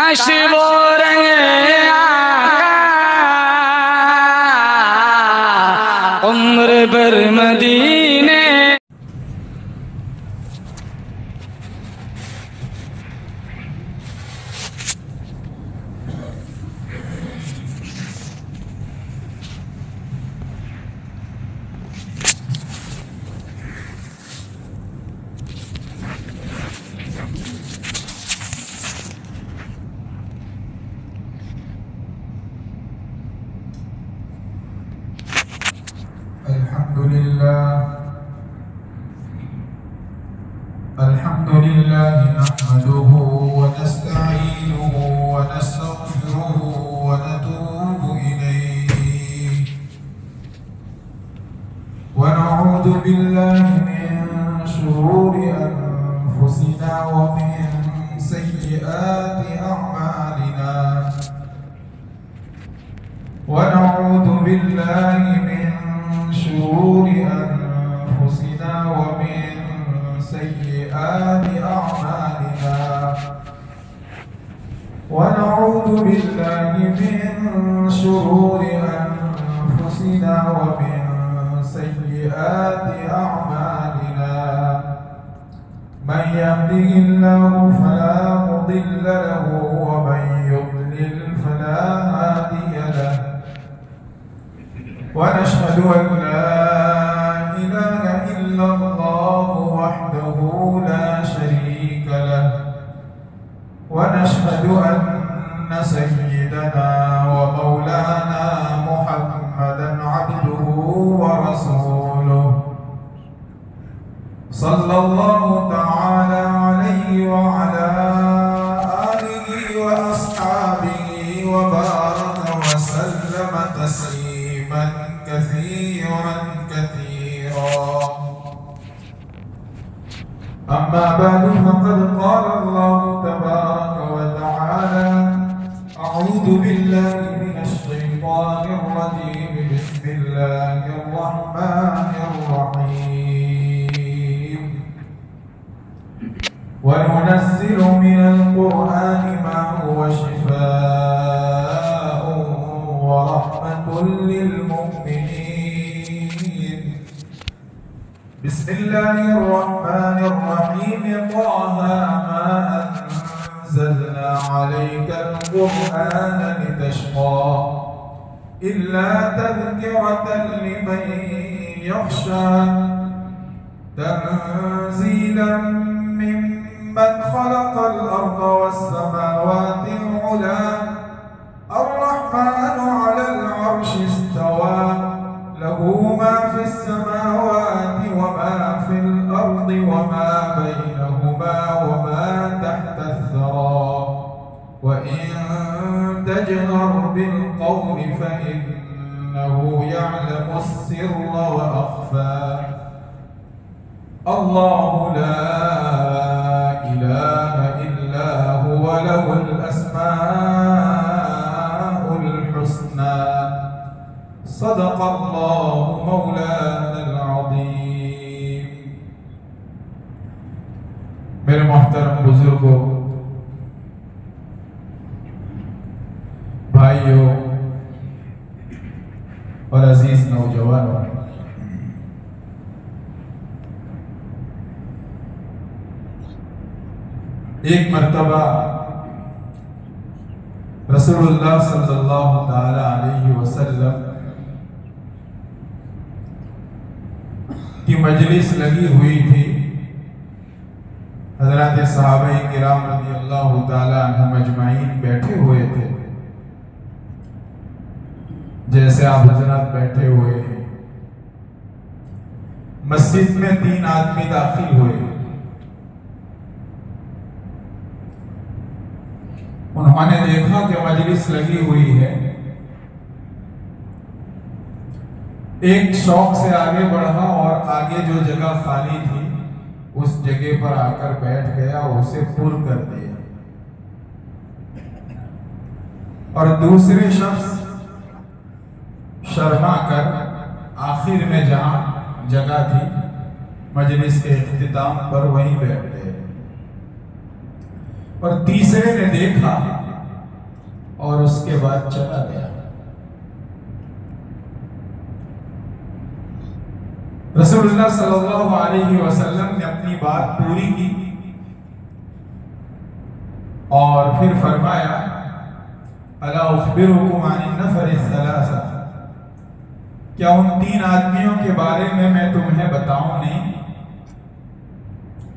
کاش وہ رنگ آقا عمر بھر مدینے. الحمد لله نحمده ونستعينه ونستغفره ونتوب إليه ونعوذ بالله من شرور أنفسنا ومن سيئات أعمالنا ونعوذ بالله من شرور أنفسنا ومن سيئات أعمالنا ونعوذ بالله من شرور أنفسنا ومن سيئات أعمالنا من يهده الله فلا مضل له ومن يضلل فلا هادي له ونشهد أن لا إله إلا الله وحده لا شريك له ونشهد أن سيدنا ومولانا محمدا عبده ورسوله صلى الله تعالى عليه وعلى آله وأصحابه وبارك وسلم تسليما كثيرا كثيرا. أما بعد فقد قال الله تبارك وتعالى أعوذ بالله من الشيطان الرجيم بسم الله الرحمن الرحيم وننزل من القرآن ما هو شفاء ورحمة للمؤمنين. بسم الله الرحمن الرحيم طه ما أنزلنا عليك القرآن لتشقى إلا تذكرة لمن يخشى تنزيلا ممن خلق الأرض والسماوات العلى الرحمن على العرش استوى له ما في السماوات وما في الأرض وما بينهما وما تحت الثرى وإن تجهر بالقول فإنه يعلم السر وأخفى. الله لا إله إلا هو له الأسماء الحسنى. صدق الله مولانا العظيم. میرے محترم بزرگوں، بھائیوں اور عزیز نوجوانوں، ایک مرتبہ رسول اللہ صلی اللہ تعالی علیہ وسلم کی مجلس لگی ہوئی تھی. حضرات صحابہ کرام رضی اللہ تعالی عنہم اجمعین بیٹھے ہوئے تھے جیسے آپ حضرات بیٹھے ہوئے ہیں. مسجد میں 3 آدمی داخل ہوئے. انہوں نے دیکھا کہ مجلس لگی ہوئی ہے. ایک شوق سے آگے بڑھا اور آگے جو جگہ خالی تھی اس جگہ پر آ کر بیٹھ گیا اور اسے پر کر دیا. اور دوسرے شخص شرما کر آخر میں جہاں جگہ تھی مجلس کے اختتام پر وہیں بیٹھ گئے. اور تیسرے نے دیکھا اور اس کے بعد چلا گیا۔ رسول اللہ صلی اللہ علیہ وسلم نے اپنی بات پوری کی اور پھر فرمایا الا اخبرکم عن النفر الثلاثہ، کیا ان 3 آدمیوں کے بارے میں تمہیں بتاؤں نہیں؟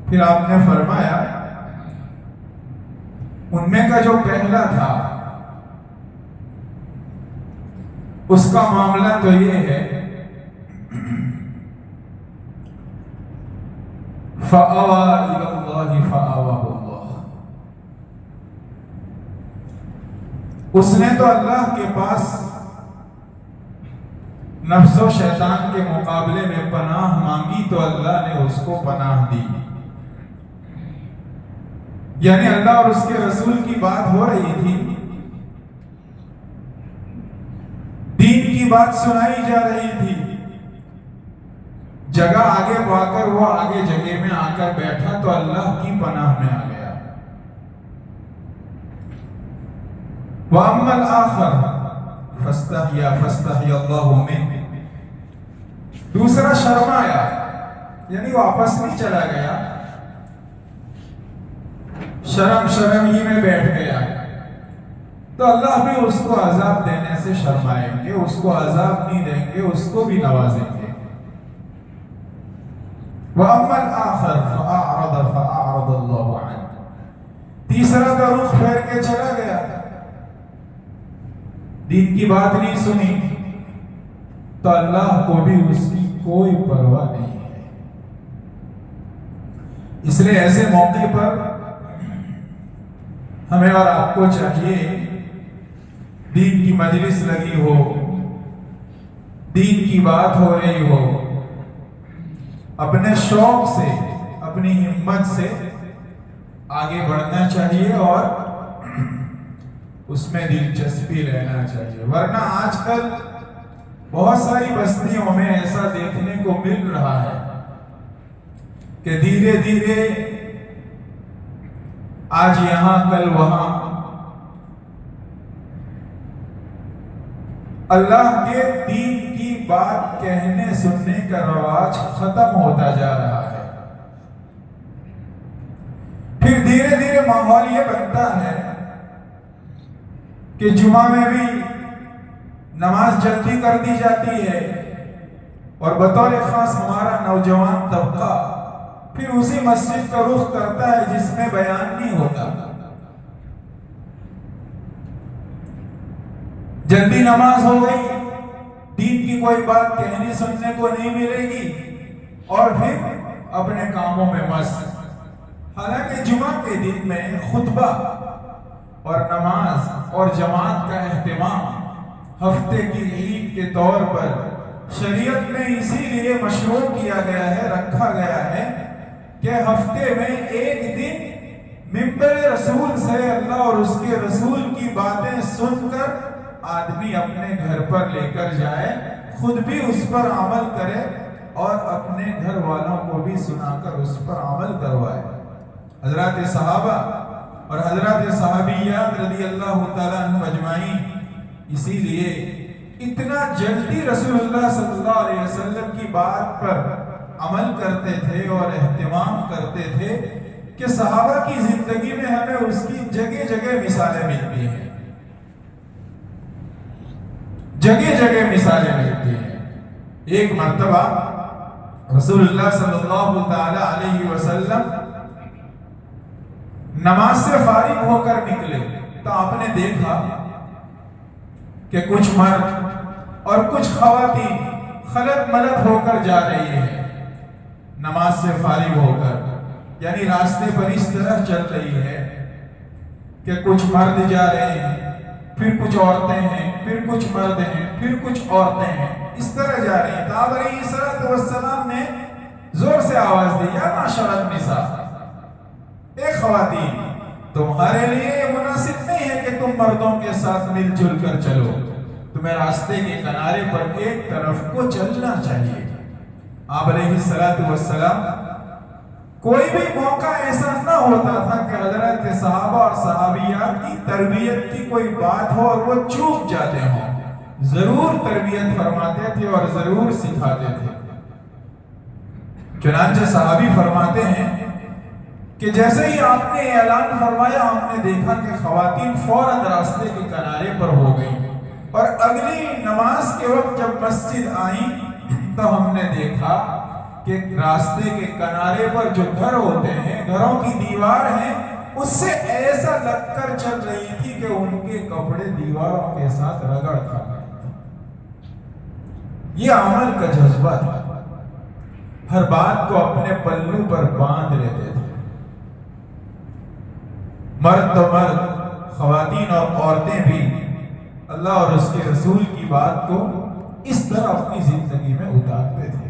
پھر آپ نے فرمایا ان میں کا جو پہلا تھا اس کا معاملہ تو یہ ہے فَأَوَى إِلَى اللَّهِ فَأَوَاهُ اللَّهُ، اس نے تو اللہ کے پاس نفس و شیطان کے مقابلے میں پناہ مانگی تو اللہ نے اس کو پناہ دی۔ یعنی اللہ اور اس کے رسول کی بات ہو رہی تھی، دین کی بات سنائی جا رہی تھی، جگہ آگے پا کر وہ آگے جگہ میں آ کر بیٹھا تو اللہ کی پناہ میں آ گیا۔ وَأَمَّا الْآخَرُ فَاسْتَحْيَا فَاسْتَحْيَا اللَّهُ مِنْهُ، دوسرا شرمایا، یعنی واپس نہیں چلا گیا، شرم ہی میں بیٹھ گیا، تو اللہ بھی اس کو عذاب دینے سے شرمائیں گے، اس کو عذاب نہیں دیں گے، اس کو بھی نوازیں گے۔ وَأَمَّا الْآخَرُ فَأَعْرَضَ فَأَعْرَضَ اللَّهُ عَنْهُ، تیسرا کا رخ پھیر کے چلا گیا، دین کی بات نہیں سنی، تو اللہ کو بھی اس کی کوئی پرواہ نہیں ہے۔ اس لیے ایسے موقع پر ہمیں اور آپ کو چاہیے، دین کی مجلس لگی ہو، دین کی بات ہو رہی ہو، اپنے شوق سے، اپنی ہمت سے آگے بڑھنا چاہیے اور اس میں دلچسپی لینا چاہیے۔ ورنہ آج کل بہت ساری بستیوں میں ایسا دیکھنے کو مل رہا ہے کہ دھیرے دھیرے آج یہاں کل وہاں اللہ کے دین کی بات کہنے سننے کا رواج ختم ہوتا جا رہا ہے۔ پھر دھیرے دھیرے ماحول یہ بنتا ہے کہ جمعہ میں بھی نماز جلدی کر دی جاتی ہے اور بطور خاص ہمارا نوجوان طبقہ پھر اسی مسجد کا رخ کرتا ہے جس میں بیان نہیں ہوتا۔ جلدی نماز ہو گئی، دین کی کوئی بات کہنے سننے کو نہیں ملے گی اور پھر اپنے کاموں میں مست۔ حالانکہ جمعہ کے دن میں خطبہ اور نماز اور جماعت کا اہتمام ہفتے کی عید کے طور پر شریعت میں اسی لیے مشروع کیا گیا ہے، رکھا گیا ہے کہ ہفتے میں ایک دن ممبر رسول سے اللہ اور اس کے رسول کی باتیں سن کر آدمی اپنے گھر پر لے کر جائے، خود بھی اس پر عمل کرے اور اپنے گھر والوں کو بھی سنا کر اس پر عمل کروائے۔ حضرات صحابہ اور حضرات صحابیات رضی اللہ تعالیٰ عنہ اجمعین اسی لیے اتنا جلدی رسول اللہ صلی اللہ علیہ وسلم کی بات پر عمل کرتے تھے اور اہتمام کرتے تھے کہ صحابہ کی زندگی میں ہمیں اس کی جگہ جگہ مثالیں ملتی ہیں، جگہ جگہ مثالیں ملتی ہیں۔ ایک مرتبہ رسول اللہ صلی اللہ تعالی علیہ وسلم نماز سے فارغ ہو کر نکلے تو آپ نے دیکھا کہ کچھ مرد اور کچھ خواتین خلط ملط ہو کر جا رہی ہیں نماز سے فارغ ہو کر، یعنی راستے پر اس طرح چل رہی ہے کہ کچھ مرد جا رہے ہیں، پھر کچھ عورتیں ہیں، پھر کچھ مرد ہیں، پھر کچھ عورتیں ہیں، اس طرح جا رہی ہیں۔ تو آپ علیہ الصلوۃ والسلام نے زور سے آواز دی، یا معشر النساء، اے خواتین، تمہارے لیے یہ مناسب نہیں ہے کہ تم مردوں کے ساتھ مل جل کر چلو، تمہیں راستے کے کنارے پر ایک طرف کو چلنا چاہیے۔ آپ علیہ الصلوۃ والسلام کوئی بھی موقع ایسا نہ ہوتا تھا کہ حضرت صحابہ اور صحابیات کی تربیت کی کوئی بات ہو اور وہ چوک جاتے ہوں، ضرور تربیت فرماتے تھے اور ضرور سکھاتے تھے۔ چنانچہ صحابی فرماتے ہیں کہ جیسے ہی آپ نے اعلان فرمایا، ہم نے دیکھا کہ خواتین فوراً راستے کے کنارے پر ہو گئی، اور اگلی نماز کے وقت جب مسجد آئیں تو ہم نے دیکھا کہ راستے کے کنارے پر جو گھر ہوتے ہیں، گھروں کی دیوار ہیں، اس سے ایسا لگ کر چل رہی تھی کہ ان کے کپڑے دیواروں کے ساتھ رگڑ کھا گئے تھے۔ یہ عمل کا جذبہ تھا، ہر بات کو اپنے پلو پر باندھ لیتے تھے۔ مرد تو مرد، خواتین اور عورتیں بھی اللہ اور اس کے رسول کی بات کو اس طرح اپنی زندگی میں اتارتے تھے۔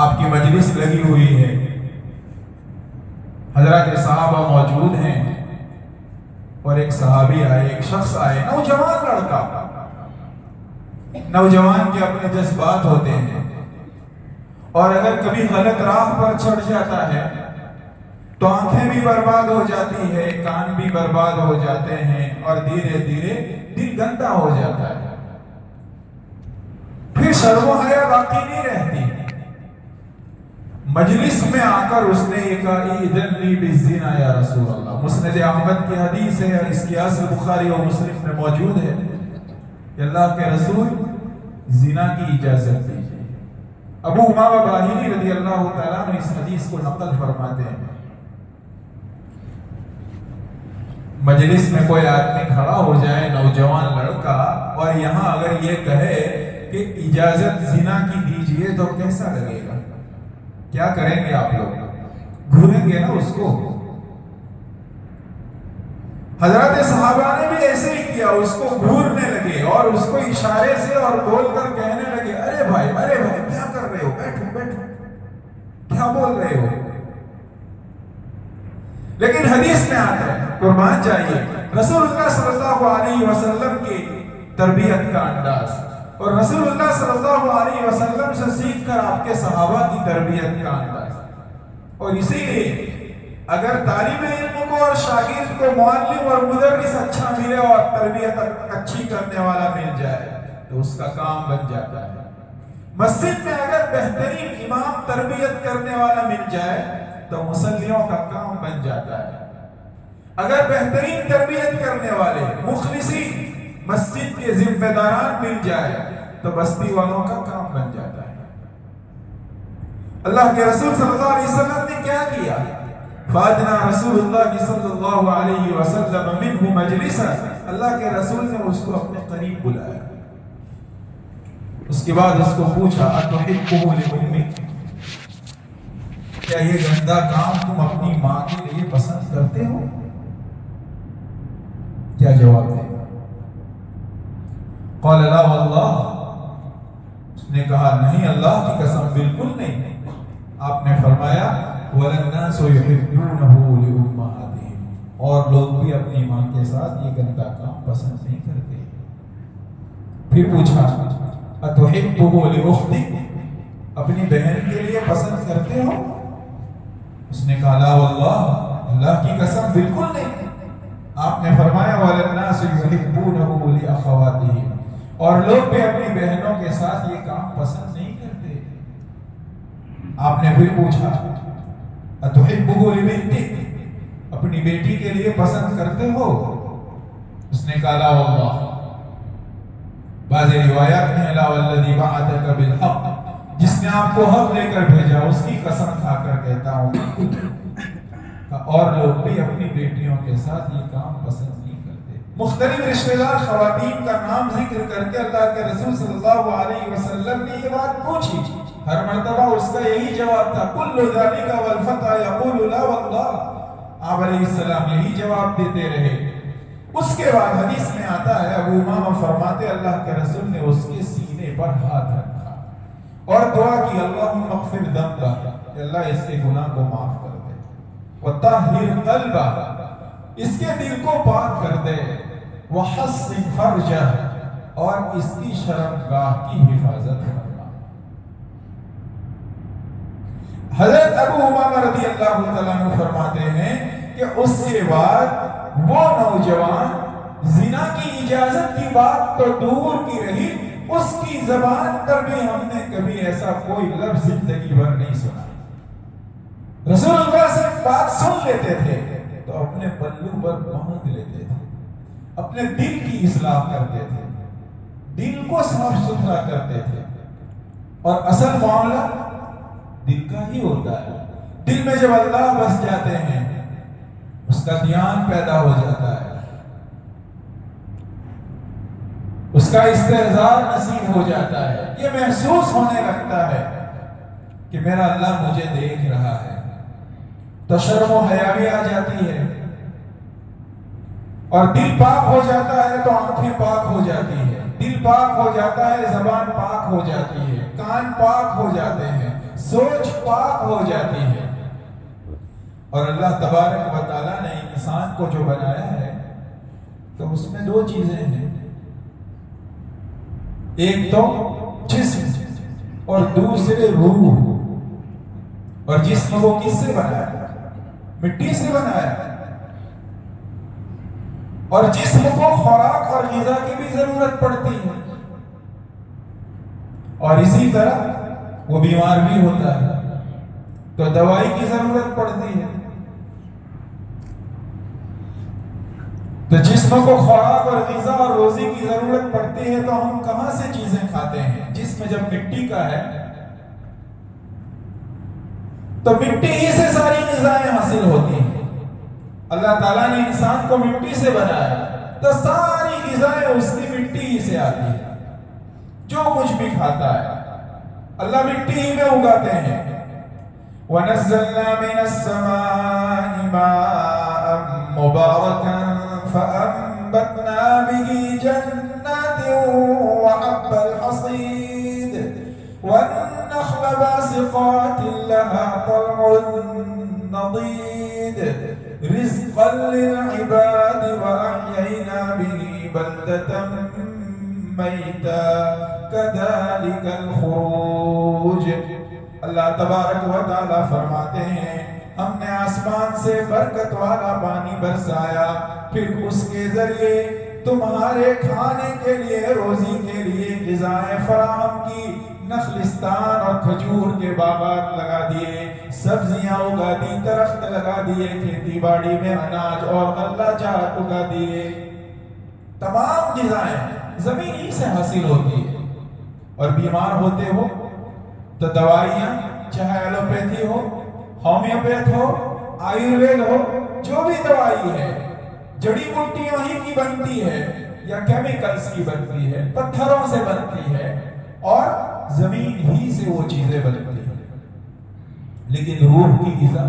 آپ کی مجلس لگی ہوئی ہے، حضرات صحابہ موجود ہیں، اور ایک صحابی آئے، ایک شخص آئے، نوجوان لڑکا۔ نوجوان کے اپنے جذبات ہوتے ہیں، اور اگر کبھی غلط راہ پر چڑھ جاتا ہے تو آنکھیں بھی برباد ہو جاتی ہے، کان بھی برباد ہو جاتے ہیں، اور دھیرے دھیرے دل گندا ہو جاتا ہے، پھر شرم و حیا باقی نہیں رہتی۔ مجلس میں آ کر اس نے یہ کہا، اذن لی بالزنا یا رسول اللہ۔ مسند احمد کی حدیث ہے، اس کی اصل بخاری اور مسلم میں موجود ہے کہ اللہ کے رسول زنا کی اجازت دیجیے۔ ابو امامہ باہلی رضی اللہ تعالیٰ نے اس حدیث کو نقل فرماتے ہیں۔ مجلس میں کوئی آدمی کھڑا ہو جائے، نوجوان لڑکا، اور یہاں اگر یہ کہے کہ اجازت زنا کی دیجیے تو کیسا لگے گا؟ کیا کریں گے آپ لوگ؟ گھوریں گے نا اس کو۔ حضرات صحابہ نے بھی ایسے ہی کیا، اس کو گھورنے لگے اور اس کو اشارے سے اور بول کر کہنے لگے، ارے بھائی کیا کر رہے ہو، بیٹھو، کیا بول رہے ہو؟ لیکن حدیث میں آتا ہے، قربان جائیے، رسول اللہ صلی اللہ علیہ وسلم کی تربیت کا انداز، اور رسول اللہ صلی اللہ علیہ وسلم سے سیکھ کر آپ کے صحابہ کی تربیت کا انداز۔ اور اسی لیے اگر طالب علم کو اور شاگرد کو معلم اور مدرس اچھا ملے اور تربیت اچھی کرنے والا مل جائے تو اس کا کام بن جاتا ہے۔ مسجد میں اگر بہترین امام تربیت کرنے والا مل جائے تو مصلیوں کا کام بن جاتا ہے۔ اگر بہترین تربیت کرنے والے مخلصین مسجد کے ذمہ داران مل جائے تو بستی والوں کا کام بن جاتا ہے۔ اللہ کے رسول صلی اللہ علیہ وسلم نے کیا کیا؟ فادنا رسول اللہ صلی اللہ علیہ وسلم منہ مجلسا، اللہ کے رسول نے اس کو اپنے قریب بلایا، اس کے بعد اس کو پوچھا، اتحبہ لامک، کیا یہ گندا کام تم اپنی ماں کے لیے پسند کرتے ہو؟ کیا جواب دے؟ قال لا واللہ، اس نے کہا نہیں اللہ کی قسم بالکل نہیں۔ آپ نے فرمایا وَلَلنَّاسُ يُحِبُّونَهُ لِأُمَّهَاتِهِمْ، اور لوگ بھی اپنی ماں کے ساتھ یہ گندا کام پسند نہیں کرتے۔ پھر پوچھا أَتُحِبُّهُ لِأُخْتِكَ، اپنی بہن کے لیے پسند کرتے ہو؟ اس نے کہا لا واللہ، اللہ کی قسم بالکل نہیں۔ آپ نے فرمایا وَلَلنَّاسُ يُحِبُّونَهُ لِأَخَوَاتِهِمْ، اور لوگ بھی اپنی بہنوں کے ساتھ یہ کام پسند نہیں کرتے۔ آپ نے پھر پوچھا أَتُحِبُّهُ لِبِنْتِكَ، اپنی بیٹی کے لیے پسند کرتے ہو؟ اس نے کہا لا واللہ۔ بعض روایات میں لا والذی بعثک بالحق، جس نے آپ کو حق لے کر بھیجا اس کی قسم کھا کر کہتا ہوں، اور لوگ بھی اپنی بیٹیوں کے ساتھ یہ کام پسند نہیں کرتے۔ مختلف رشتہ دار خواتین کا نام ذکر کر کے اللہ کے رسول صلی اللہ علیہ وسلم نے یہ بات پوچھی، ہر مرتبہ اس کا یہی جواب تھا، کل ذالک والفتى یقول لا واللہ، آپ علیہ السلام یہی جواب دیتے رہے۔ اس کے بعد حدیث میں آتا ہے، ابو امامہ فرماتے اللہ کے رسول نے اس کے سینے پر ہاتھ رکھا اور دعا کی، اللہم اغفر ذنبہ، کہ اللہ اس کے گناہ کو معاف کر دے، وطہر قلبہ، اس کے دل کو پاک کر دے، وحصن فرجہ، اور اس کی شرمگاہ کی حفاظت کرنا۔ حضرت ابو امامہ رضی اللہ تعالیٰ عنہ فرماتے کہ اس کے بعد وہ نوجوان زنا کی اجازت کی بات تو دور کی رہی، اس کی زبان پر بھی ہم نے کبھی ایسا کوئی لفظ زندگی بھر نہیں سنا۔ رسول اللہ سے بات سن لیتے تھے تو اپنے پلو پر باندھ لیتے تھے، اپنے دل کی اصلاح کرتے تھے، دل کو صاف ستھرا کرتے تھے، اور اصل معاملہ دل کا ہی ہوتا ہے۔ دل میں جب اللہ بس جاتے ہیں اس کا دھیان پیدا ہو جاتا ہے، اس کا استحضار نصیب ہو جاتا ہے، یہ محسوس ہونے لگتا ہے کہ میرا اللہ مجھے دیکھ رہا ہے، تو شرم و حیا بھی آ جاتی ہے، اور دل پاک ہو جاتا ہے تو آنکھیں پاک ہو جاتی ہے، دل پاک ہو جاتا ہے زبان پاک ہو جاتی ہے، کان پاک ہو جاتے ہیں، سوچ پاک ہو جاتی ہے۔ اور اللہ تبارک و تعالیٰ نے انسان کو جو بنایا ہے تو اس میں دو چیزیں ہیں، ایک تو جسم اور دوسرے روح۔ اور جسم کو کس سے بنایا؟ مٹی سے بنایا، اور جسم کو خوراک اور غذا کی بھی ضرورت پڑتی ہے، اور اسی طرح وہ بیمار بھی ہوتا ہے تو دوائی کی ضرورت پڑتی ہے۔ تو جسم کو خوراک اور غذا اور روزی کی ضرورت پڑتی ہے، تو ہم کہاں سے چیزیں کھاتے ہیں؟ جسم جب مٹی کا ہے تو مٹی ہی سے ساری غذائیں حاصل ہوتی ہیں۔ اللہ تعالیٰ نے انسان کو مٹی سے بنایا تو ساری غذائیں اس کی مٹی ہی سے آتی ہے، جو کچھ بھی کھاتا ہے اللہ مٹی ہی میں اگاتے ہیں۔ وَنَزَّلْنَا مِنَ السَّمَاءِ مَاءً مُبَارَكًا فَأَنبَتْنَا بِهِ جَنَّاتٍ وَحَبَّ الْحَصِيدِ وَالنَّخْلَ بَاسِقَاتٍ لَهَا طَلْعٌ نَضِيدٌ رِزْقًا لِلْعِبَادِ وَأَحْيَيْنَا بِهِ بَلْدَةً مَيْتًا كَذَلِكَ الْخُرُوجُ۔ اللہ تبارک و تعالیٰ فرماتے ہیں ہم نے آسمان سے برکت والا پانی برسایا، پھر اس کے ذریعے تمہارے کھانے کے لیے، روزی کے لیے غذائیں فراہم کی، نخلستان اور کھجور کے باغات لگا دیے، سبزیاں اگا دی، درخت لگا دیے، کھیتی باڑی میں اناج اور غلہ جات اگا دیے۔ تمام غذائیں زمین ہی سے حاصل ہوتی ہے، اور بیمار ہوتے ہو تو دوائیاں، چاہے ایلوپیتھی ہو، ہومیوپیتھ ہو، آیوروید ہو، جو بھی دوائی ہے جڑی بوٹیاں ہی کی بنتی ہے یا کیمیکلز کی بنتی ہے، پتھروں سے بنتی ہے، اور زمین ہی سے وہ چیزیں بنتی ہیں۔ لیکن روح کی غذا،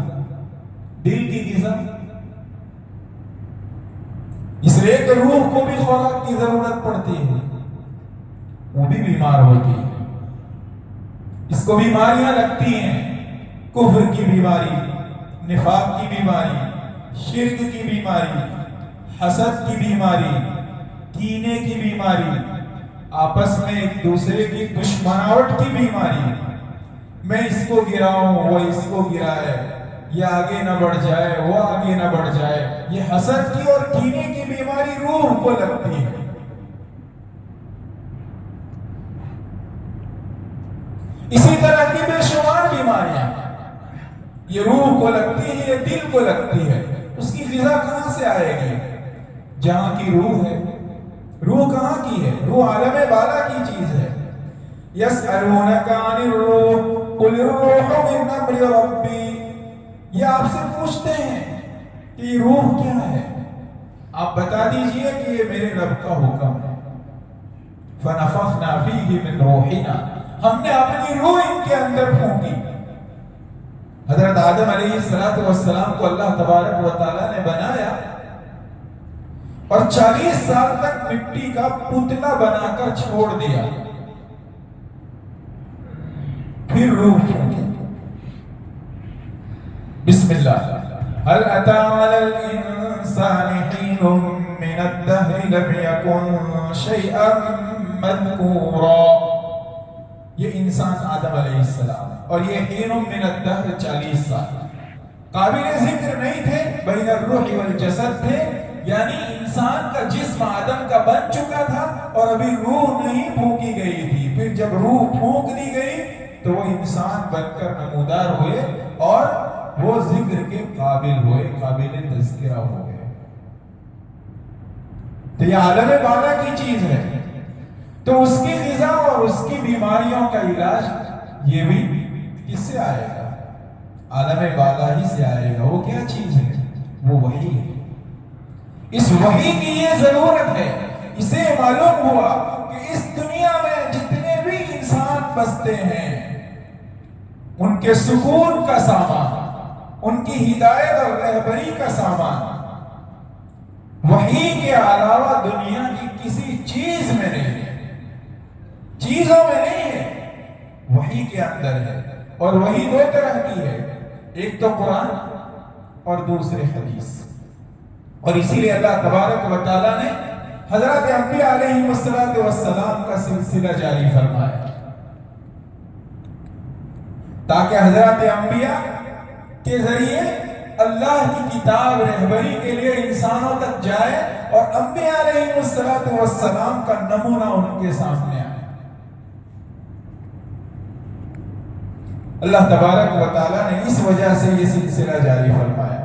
دل کی غذا، اس لیے کہ روح کو بھی خوراک کی ضرورت پڑتی ہے، وہ بھی بیمار ہوتی ہے، اس کو بیماریاں لگتی ہیں، کفر کی بیماری، نفاق کی بیماری، شرک کی بیماری، حسد کی بیماری، کینے کی بیماری، آپس میں ایک دوسرے کی دشمناوٹ کی بیماری، میں اس کو گراؤں وہ اس کو گرائے، یہ آگے نہ بڑھ جائے وہ آگے نہ بڑھ جائے، یہ حسد کی اور کینے کی بیماری روح کو لگتی ہے۔ اسی طرح کی بے شمار بیماریاں یہ روح کو لگتی ہے، یہ دل کو لگتی ہے۔ اس کی غذا کہاں سے آئے گی؟ جہاں کی روح ہے۔ روح کہاں کی ہے؟ روح عالم بالا کی چیز ہے۔ یسألونک عن الروح قل الروح من امر ربی، یہ آپ سے پوچھتے ہیں کہ یہ روح کیا ہے، آپ بتا دیجئے کہ یہ میرے رب کا حکم ہے۔ فنفخنا فیہ من روحنا، ہم نے اپنی روح ان کے اندر پھونکی۔ حضرت آدم علیہ السلام کو اللہ تبارک و تعالیٰ نے بنایا اور 40 سال تک مٹی کا پتلا بنا کر چھوڑ دیا، پھر روح پھونکی۔ بسم اللہ۔ هل أتى على الإنسان حين من الدهر لم يكن شيئا مذكورا۔ یہ انسان آدم علیہ السلام، اور یہ حین من الدہر 40 سال قابل ذکر نہیں تھے، بین الروح والجسد تھے، یعنی انسان کا جسم آدم کا بن چکا تھا اور ابھی روح نہیں پھونکی گئی تھی. پھر جب روح پھونک دی گئی تو وہ انسان بن کر نمودار ہوئے اور وہ ذکر کے قابل ہوئے، قابل تذکرہ ہو گئے. تو یہ عالم بالا کی چیز ہے. تو اس کی غذا اور اس کی بیماریوں کا علاج یہ بھی کس سے آئے گا؟ عالم بالا ہی سے آئے گا. وہ کیا چیز ہے؟ وہ وحی ہے. اس وحی کی یہ ضرورت ہے. اسے معلوم ہوا کہ اس دنیا میں جتنے بھی انسان بستے ہیں ان کے سکون کا سامان، ان کی ہدایت اور رہبری کا سامان وحی کے علاوہ دنیا کی کسی چیز میں نہیں ہے، چیزوں میں نہیں ہے، وحی کے اندر ہے. اور وحی دو طرح کی ہے، ایک تو قرآن اور دوسرے حدیث. اور اسی لیے اللہ تبارک و تعالیٰ نے حضرت انبیاء علیہ السلام کا سلسلہ جاری فرمایا تاکہ حضرت انبیاء کے ذریعے اللہ کی کتاب رہبری کے لیے انسانوں تک جائے اور انبیاء علیہ السلام کا نمونہ ان کے سامنے آئے. اللہ تبارک و تعالیٰ نے اس وجہ سے یہ سلسلہ جاری فرمایا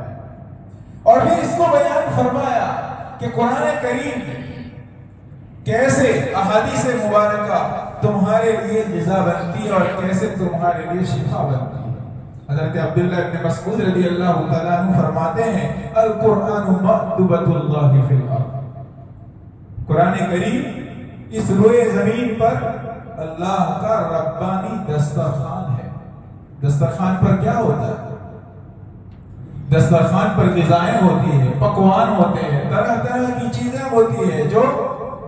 اور پھر اس کو بیان فرمایا کہ قرآن کریم کیسے احادیث مبارکہ تمہارے لیے غذا بنتی ہے اور کیسے تمہارے لیے شفا بنتی ہے. حضرت عبداللہ ابن مسعود رضی اللہ تعالیٰ عنہ فرماتے ہیں القرآن مأدبۃ اللہ فی الارض. قرآن کریم اس روئے زمین پر اللہ کا ربانی دسترخوان ہے. دسترخوان پر کیا ہوتا ہے؟ دسترخوان پر غذائیں ہوتی ہے، پکوان ہوتے ہیں، طرح طرح کی چیزیں ہوتی ہے جو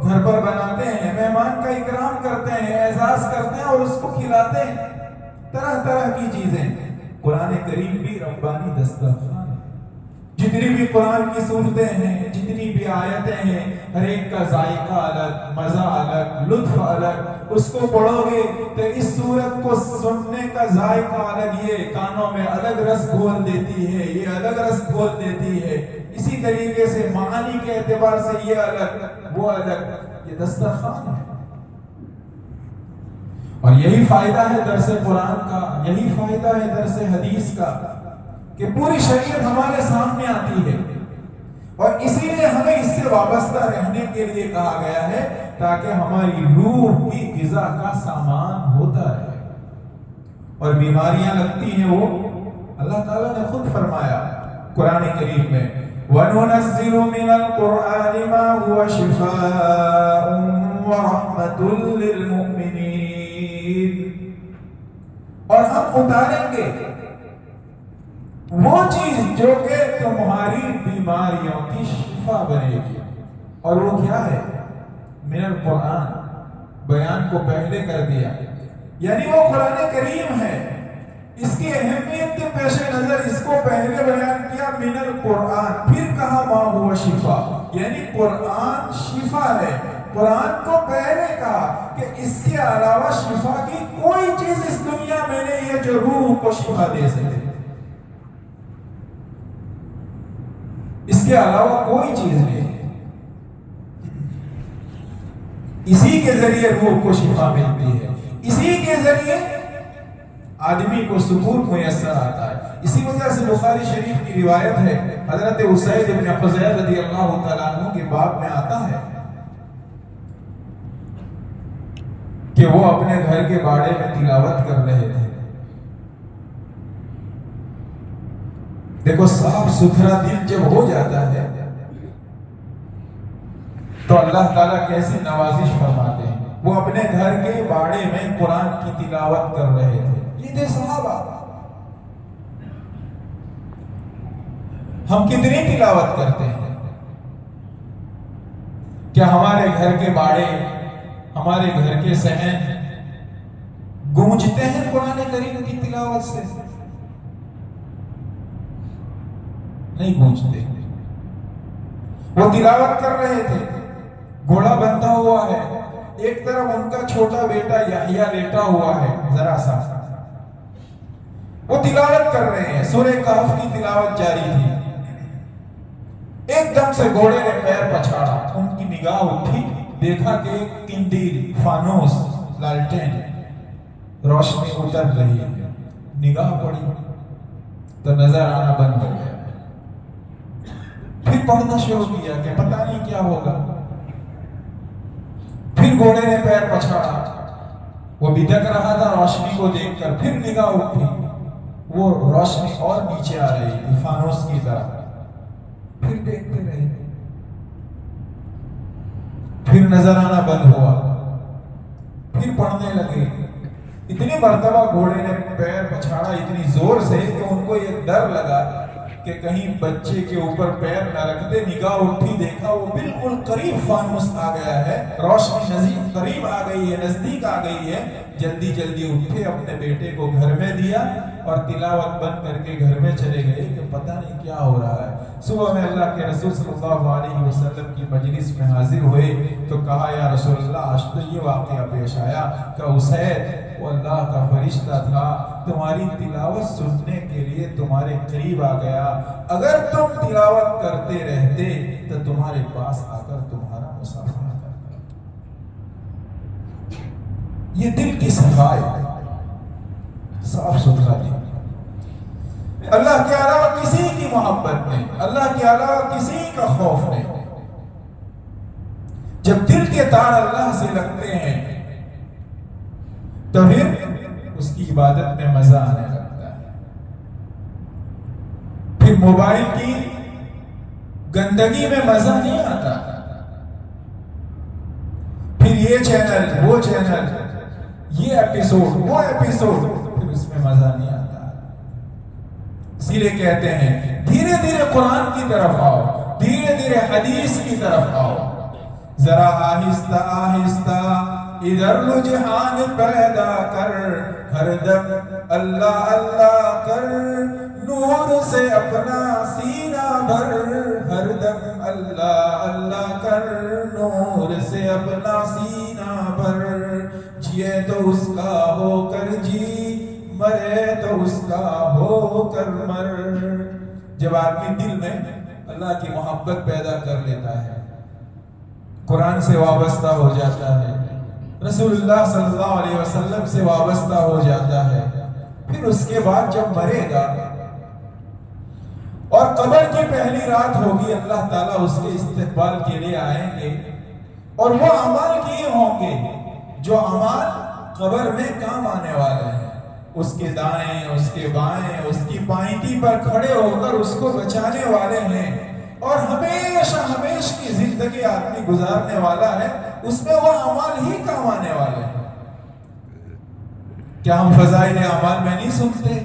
گھر پر بناتے ہیں، مہمان کا اکرام کرتے ہیں، اعزاز کرتے ہیں اور اس کو کھلاتے ہیں. طرح طرح کی چیزیں. قرآن کریم بھی ربانی دسترخوان ہے. جتنی بھی قرآن کی صورتیں ہیں، جتنی بھی آیتیں ہیں، ہر ایک کا ذائقہ الگ، مزہ الگ، لطف الگ. اس کو پڑھو گے تو اس صورت کو سننے کا ذائقہ الگ، یہ کانوں میں الگ رس گھول دیتی ہے، یہ الگ رس گھول دیتی ہے. اسی طریقے سے معانی کے اعتبار سے یہ الگ، وہ الگ. یہ دسترخوان ہے. اور یہی فائدہ ہے درس قرآن کا، یہی فائدہ ہے درس حدیث کا کہ پوری شریعت ہمارے سامنے آتی ہے اور اسی لیے ہمیں اس سے وابستہ رہنے کے لیے کہا گیا ہے تاکہ ہماری روح کی غذا کا سامان ہوتا رہے. اور بیماریاں لگتی ہیں وہ اللہ تعالیٰ نے خود فرمایا قرآن کریم میں وَنُنَزِّلُ مِنَ الْقُرْآنِ مَا هُوَ شِفَاءٌ وَرَحْمَةٌ لِّلْمُؤْمِنِينَ. اور ہم اتاریں گے وہ چیز جو کہ تمہاری بیماریوں کی شفا بنے گی. اور وہ کیا ہے؟ من القرآن. بیان کو پہلے کر دیا، یعنی وہ قرآن کریم ہے. اس کی اہمیت کے پیش نظر اس کو پہلے بیان کیا من القرآن، پھر کہا ما هو شفا، یعنی قرآن شفا ہے. قرآن کو پہلے کہا کہ اس کے علاوہ شفا کی کوئی چیز اس دنیا میں نہیں ہے جو روح کو شفا دے سکے. اس کے علاوہ کوئی چیز نہیں. اسی کے ذریعے روح کو شفا ملتی ہے، اسی کے ذریعے آدمی کو سکون میسر آتا ہے. اسی وجہ سے بخاری شریف کی روایت ہے، حضرت اسید بن حضیر رضی اللہ تعالیٰ عنہ کے باب میں آتا ہے کہ وہ اپنے گھر کے باڑے میں تلاوت کر رہے تھے. دیکھو صاف ستھرا دل جب ہو جاتا ہے تو اللہ تعالیٰ کیسی نوازش فرماتے ہیں. وہ اپنے گھر کے باڑے میں قرآن کی تلاوت کر رہے تھے. یہ تھے صحابہ. ہم کتنی تلاوت کرتے ہیں؟ کیا ہمارے گھر کے باڑے، ہمارے گھر کے صحن گونجتے ہیں قرآن کریم کی تلاوت سے؟ نہیں گونجتے. وہ تلاوت کر رہے تھے، گھوڑا بندھا ہوا ہے، ایک طرف ان کا چھوٹا بیٹا یحییٰ لیٹا ہوا ہے ذرا سا. وہ تلاوت کر رہے ہیں. سورہ کہف کی تلاوت جاری تھی. ایک دم سے گھوڑے نے پیر پچھاڑا، ان کی نگاہ اٹھی، دیکھا کہ ایک قندیل، فانوس، لالٹین روشنی اتر رہی ہے، نگاہ پڑی تو نظر آنا بند ہو گیا۔ پھر پڑھنا شروع کیا کہ پتہ نہیں کیا ہوگا۔ پھر گھوڑے نے پیر پچھاڑا، وہ بھٹک رہا تھا روشنی کو دیکھ کر، پھر نگاہ اٹھی، وہ روشنی اور نیچے آ رہی تھی فانوس کی طرح، پھر دیکھتے رہے، پھر نظر آنا بند ہوا، پھر پڑھنے لگے۔ اتنی مرتبہ گھوڑے نے پیر پچھاڑا اتنی زور سے کہ ان کو یہ ڈر لگا کہ کہیں بچے کے اوپر پیر نہ رکھ دے۔ نگاہ اٹھی، دیکھا وہ بالکل قریب فانوس آ گیا ہے، روشنی نزدیک قریب آ گئی ہے، نزدیک آ گئی ہے۔ جلدی جلدی اٹھے، اپنے بیٹے کو گھر میں دیا اور تلاوت بند کر کے گھر میں چلے گئے کہ پتہ نہیں کیا ہو رہا ہے۔ صبح میں اللہ کے رسول صلی اللہ علیہ وسلم کی مجلس میں حاضر ہوئے تو کہا یا رسول اللہ آج تو یہ واقعہ پیش آیا کہ اسید وہ اللہ کا فرشتہ تھا، تمہاری تلاوت سننے کے لیے تمہارے قریب آ گیا، اگر تم تلاوت کرتے رہتے تو تمہارے پاس آ کر تمہارا مصافحہ کرتا۔ یہ دل کی صفائی، صاف ستھرا دل، اللہ کے علاوہ کسی کی محبت نہیں، اللہ کے علاوہ کسی کا خوف نہیں۔ جب دل کے تار اللہ سے لگتے ہیں تو پھر اس کی عبادت میں مزہ آنے لگتا ہے۔ پھر موبائل کی گندگی میں مزہ نہیں آتا، پھر یہ چینل، وہ چینل، یہ ایپیسوڈ، وہ ایپیسوڈ، پھر اس میں مزہ نہیں آتا۔ اسی لیے کہتے ہیں دھیرے دھیرے قرآن کی طرف آؤ، دھیرے دھیرے حدیث کی طرف آؤ، ذرا آہستہ آہستہ ادھر رجحان پیدا کر، ہر دم اللہ اللہ کر، نور سے اپنا سینہ بھر، ہر دم اللہ اللہ کر، نور سے اپنا سینہ بھر، جیے تو اس کا ہو کر جی، مرے تو اس کا ہو کر مر۔ جب آدمی دل میں اللہ کی محبت پیدا کر لیتا ہے، قرآن سے وابستہ ہو جاتا ہے، رسول اللہ صلی اللہ علیہ وسلم سے وابستہ ہو جاتا ہے، پھر اس کے بعد جب مرے گا اور قبر کی پہلی رات ہوگی، اللہ تعالیٰ اس کے استقبال کے لیے آئیں گے اور وہ اعمال کیے ہوں گے جو اعمال قبر میں کام آنے والے ہیں، اس کے دائیں، اس کے بائیں، اس کی پائنٹی پر کھڑے ہو کر اس کو بچانے والے ہیں، اور ہمیشہ ہمیش کی زندگی آدمی گزارنے والا ہے، اس میں وہ اعمال ہی کام آنے والے ہیں۔ کیا ہم فضائل اعمال میں نہیں سنتے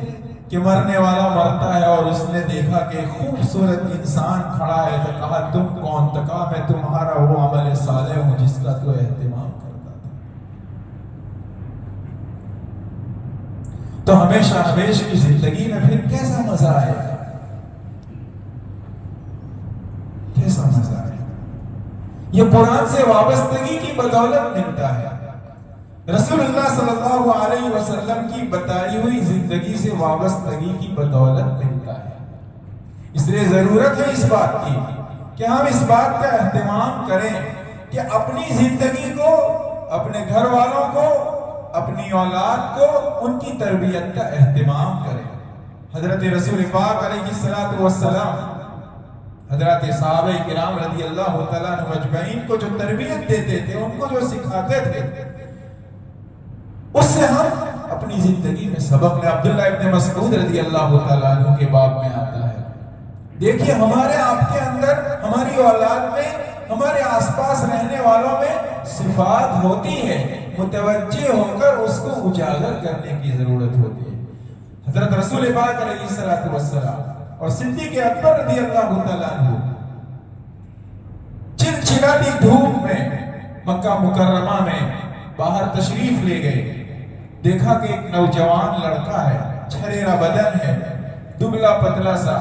کہ مرنے والا مرتا ہے اور اس نے دیکھا کہ خوبصورت انسان کھڑا ہے تو کہا تم کون؟ تو کہا میں تمہارا وہ عمل صالح ہوں جس کا تو اہتمام کرتا تھا۔ تو ہمیشہ ہمیش کی زندگی میں پھر کیسا مزہ آئے گا، کیسا مزہ آئے گا؟ یہ قرآن سے وابستگی کی بدولت ملتا ہے، رسول اللہ صلی اللہ علیہ وسلم کی بتائی ہوئی زندگی سے وابستگی کی بدولت ملتا ہے۔ اس لیے ضرورت ہے اس بات کی کہ ہم اس بات کا اہتمام کریں کہ اپنی زندگی کو، اپنے گھر والوں کو، اپنی اولاد کو، ان کی تربیت کا اہتمام کریں۔ حضرت رسول پاک علیہ الصلوۃ والسلام حضرت صحابہ کرام رضی اللہ تعالیٰ عنہ اجمعین کو جو تربیت دیتے تھے، ان کو جو سکھاتے تھے، اس سے ہم اپنی زندگی میں سبق لیں۔ عبداللہ ابن مسعود رضی اللہ تعالیٰ عنہ کے باب میں آتا ہے، دیکھیے ہمارے آپ کے اندر، ہماری اولاد میں، ہمارے آس پاس رہنے والوں میں صفات ہوتی ہے، متوجہ ہو کر اس کو اجاگر کرنے کی ضرورت ہوتی ہے۔ حضرت رسول پاک علیہ السلام اور صدیق اکبر رضی اللہ تعالیٰ عنہ چلچلاتی دھوپ میں مکہ مکرمہ میں باہر تشریف لے گئے، دیکھا کہ ایک نوجوان لڑکا ہے، چھریرا بدن ہے، دبلا پتلا سا،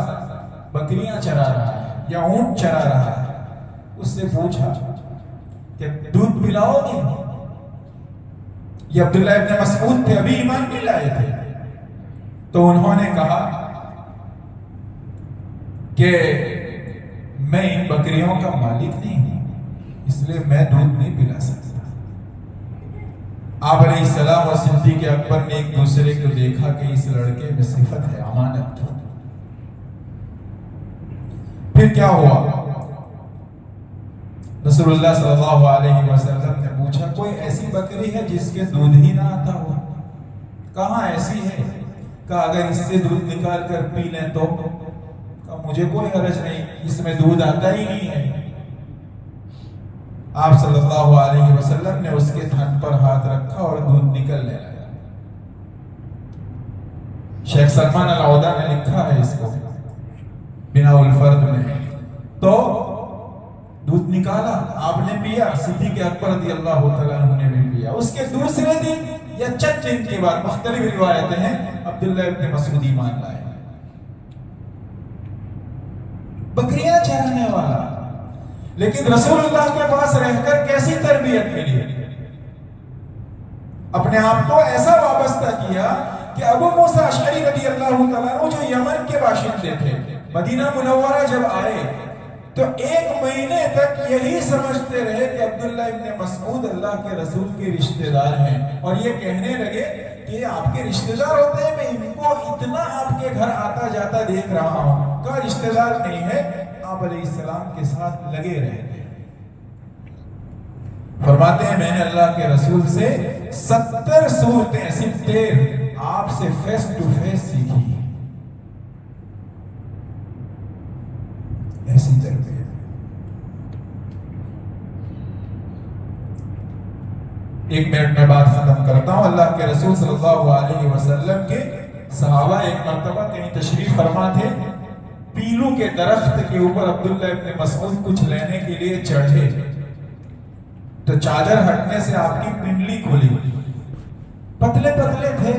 بکریاں چرا رہا ہے یا اونٹ چرا رہا ہے۔ اس سے پوچھا کہ دودھ پلاؤ گے؟ یہ عبداللہ ابن مسعود تھے، ابھی ایمان نہیں لائے تھے، تو انہوں نے کہا کہ میں بکریوں کا مالک نہیں ہوں، اس لیے میں دودھ نہیں پلا سکتا۔ آپ علیہ السلام اور صدیق اکبر نے ایک دوسرے کو دیکھا کہ اس لڑکے میں صفت ہے امانت کی۔ پھر کیا ہوا؟ رسول اللہ صلی اللہ علیہ وسلم نے پوچھا کوئی ایسی بکری ہے جس کے دودھ ہی نہ آتا ہو؟ کہاں ایسی ہے؟ کہا اگر اس سے دودھ نکال کر پی لیں تو؟ کہا مجھے کوئی حرج نہیں، اس میں دودھ آتا ہی نہیں ہے۔ آپ صلی اللہ علیہ وسلم نے اس کے تھن پر ہاتھ رکھا اور دودھ نکلنے لگا۔ شیخ سلمان العودہ نے لکھا ہے اس کو بناء الفرد میں، تو دودھ نکالا، آپ نے پیا، صدیق اکبر رضی اللہ تعالیٰ عنہ نے بھی پیا۔ اس کے دوسرے دن یا چند دن کے بعد، مختلف روایتیں ہیں، عبداللہ ابن مسعود ایمان لائے۔ بکریاں چرانے والا، لیکن رسول اللہ کے پاس رہ کر کیسی تربیت ملی؟ اپنے آپ کو ایسا وابستہ کیا کہ ابو موسیٰ اشعری رضی اللہ تعالیٰ عنہ جو یمن کے باشندے تھے، مدینہ منورہ جب آئے تو 1 مہینے تک یہی سمجھتے رہے کہ عبداللہ ابن مسعود اللہ کے رسول کے رشتہ دار ہیں، اور یہ کہنے لگے کہ یہ آپ کے رشتہ دار ہوتے ہیں، میں ان کو اتنا آپ کے گھر آتا جاتا دیکھ رہا ہوں۔ کہا رشتہ دار نہیں ہے، آپ علیہ السلام کے ساتھ لگے رہتے ہیں۔ فرماتے ہیں میں نے اللہ کے رسول سے 70 صورتیں 70 آپ سے فیس ٹو فیس سیکھی ہیں۔ ایسی تربیت۔ ایک منٹ میں بات ختم کرتا ہوں۔ اللہ کے رسول صلی اللہ علیہ وسلم کے صحابہ ایک مرتبہ کہیں تشریف فرما تھے، پیلو کے درخت کے اوپر عبداللہ ابن مسعود کچھ لینے کے لیے چڑھے تو چادر ہٹنے سے آپ کی پنڈلی کھلی، پتلے پتلے تھے۔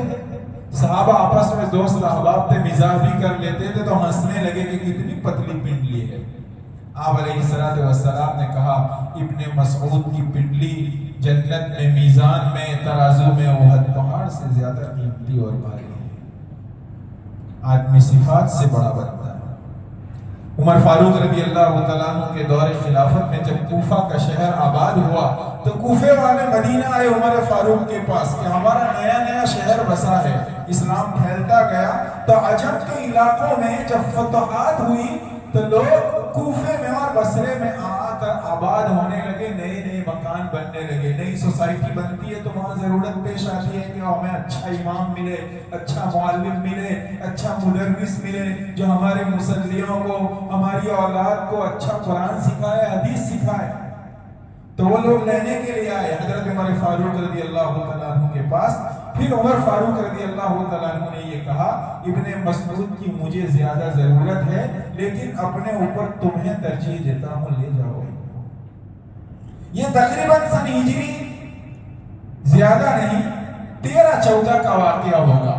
صحابہ آپس میں دوست احباب تھے، مزاح بھی کر لیتے تھے تو ہنسنے لگے کہ کتنی پتلی پنڈلی ہے۔ آپ علیہ السلام نے کہا ابن مسعود کی پنڈلی جنت میں میزان میں ترازو میں احد پہاڑ سے زیادہ قیمتی اور بھاری ہے۔ آدمی صفات سے بڑا بنتا ہے۔ عمر فاروق رضی اللہ تعالیٰ عنہ کے دور خلافت میں جب کوفہ کا شہر آباد ہوا تو کوفے والے مدینہ آئے عمر فاروق کے پاس کہ ہمارا نیا نیا شہر بسا ہے، اسلام پھیلتا گیا۔ تو عجم کے علاقوں میں جب فتوحات ہوئی تو لوگ کوفے میں اور بصرے میں آ کر آباد ہونے لگے، نئے نئے مکان بننے لگے، نئی سوسائٹی بنتی ہے تو وہاں ضرورت پیش آتی ہے کہ ہمیں اچھا امام ملے، اچھا معلم ملے، اچھا مدرس ملے جو ہمارے مصلیوں کو، ہماری اولاد کو اچھا قرآن سکھائے، حدیث سکھائے۔ تو وہ لوگ لینے کے لیے آئے حضرت عمر فاروق رضی اللہ تعالیٰ عنہ کے پاس۔ پھر عمر فاروق رضی اللہ تعالیٰ عنہ نے یہ کہا ابن مسعود کی مجھے زیادہ ضرورت ہے، لیکن اپنے اوپر تمہیں ترجیح دیتا ہوں، لے جاؤ۔ یہ تقریباً سن ہجری زیادہ نہیں 13-14 کا واقعہ ہوگا۔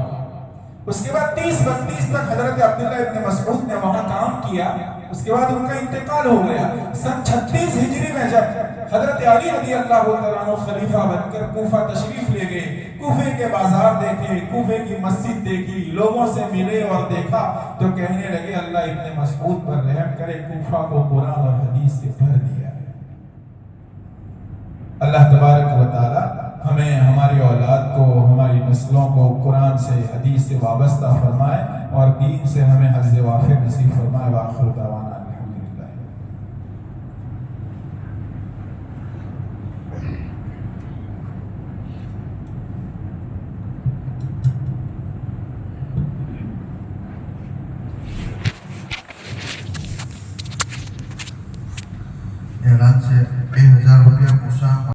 اس کے بعد 30-32 تک حضرت عبداللہ ابن مسعود نے وہاں کام کیا، اس کے بعد ان کا انتقال ہو گیا۔ سن 36 ہجری میں جب حضرت علی رضی اللہ تعالیٰ عنہ خلیفہ بن کر کوفہ تشریف لے گئے، کوفے کے بازار دیکھے، کوفے کی مسجد دیکھی، لوگوں سے ملے اور دیکھا تو کہنے لگے اللہ ابن مسعود پر رحم کرے، کوفہ کو قرآن اور حدیث سے بھر دیا ہے۔ اللہ تبارک و تعالی ہمیں، ہماری اولاد کو، ہماری نسلوں کو قرآن سے، حدیث سے وابستہ فرمائے اور دین سے ہمیں حظ وافر نصیب فرمائے۔ وآخر دعوانا